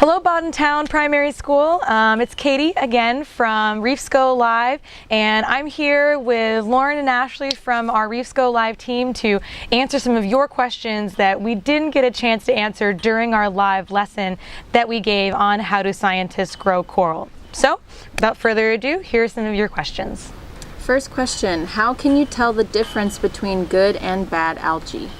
Hello Bodden Town Primary School. It's Katie again from Reefs Go Live, and I'm here with Lauren and Ashley from our Reefs Go Live team to answer some of your questions that we didn't get a chance to answer during our live lesson that we gave on how do scientists grow coral. So, without further ado, here's some of your questions. First question, how can you tell the difference between good and bad algae?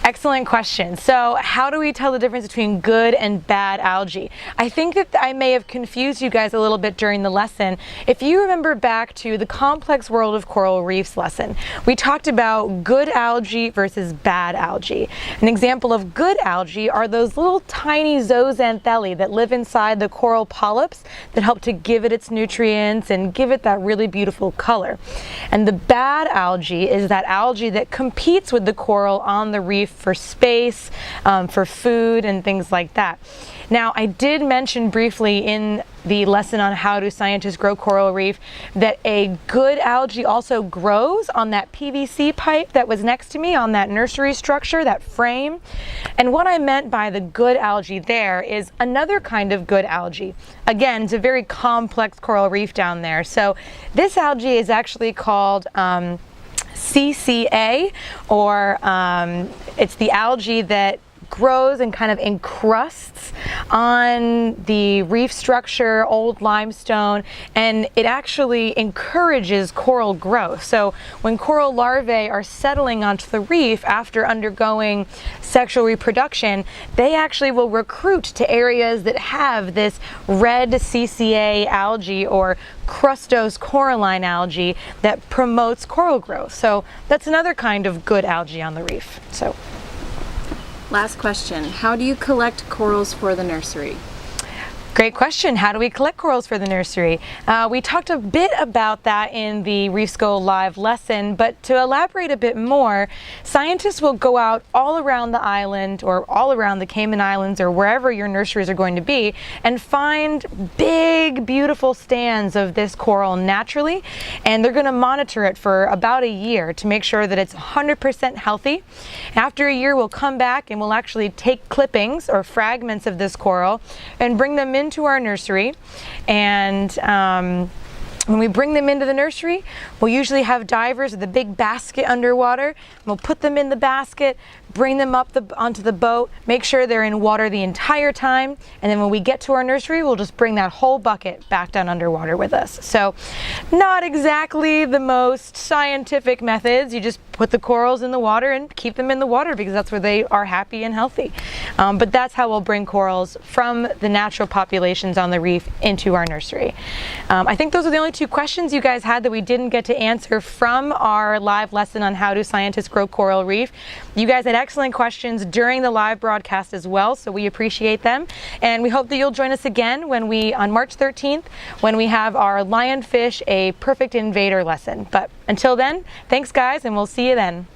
Excellent question. So how do we tell the difference between good and bad algae? I think that I may have confused you guys a little bit during the lesson. If you remember back to the complex world of coral reefs lesson, we talked about good algae versus bad algae. An example of good algae are those little tiny zooxanthellae that live inside the coral polyps that help to give it its nutrients and give it that really beautiful color. And the bad algae is that algae that competes with the coral on the reef for space, for food, and things like that. Now, I did mention briefly in the lesson on how do scientists grow coral reef that a good algae also grows on that PVC pipe that was next to me on that nursery structure, that frame. And what I meant by the good algae there is another kind of good algae. Again, it's a very complex coral reef down there. So this algae is actually called CCA, or it's the algae that grows and kind of encrusts on the reef structure, old limestone, and it actually encourages coral growth. So when coral larvae are settling onto the reef after undergoing sexual reproduction, they actually will recruit to areas that have this red CCA algae or crustose coralline algae that promotes coral growth. So that's another kind of good algae on the reef. So. Last question, how do you collect corals for the nursery? Great question. How do we collect corals for the nursery? We talked a bit about that in the Reefs Go Live lesson, but to elaborate a bit more, scientists will go out all around the island or all around the Cayman Islands or wherever your nurseries are going to be and find big, beautiful stands of this coral naturally, and they're going to monitor it for about a year to make sure that it's 100% healthy. After a year, we'll come back and we'll actually take clippings or fragments of this coral and bring them into our nursery, and when we bring them into the nursery, we'll usually have divers with a big basket underwater. We'll put them in the basket, bring them up onto the boat, make sure they're in water the entire time, and then when we get to our nursery, we'll just bring that whole bucket back down underwater with us. So not exactly the most scientific methods. You just put the corals in the water and keep them in the water because that's where they are happy and healthy. But that's how we'll bring corals from the natural populations on the reef into our nursery. I think those are the only two questions you guys had that we didn't get to answer from our live lesson on how do scientists grow coral reef. You guys had excellent questions during the live broadcast as well, so we appreciate them. And we hope that you'll join us again when on March 13th, when we have our lionfish, a perfect invader lesson. But until then, thanks guys, and we'll see you then.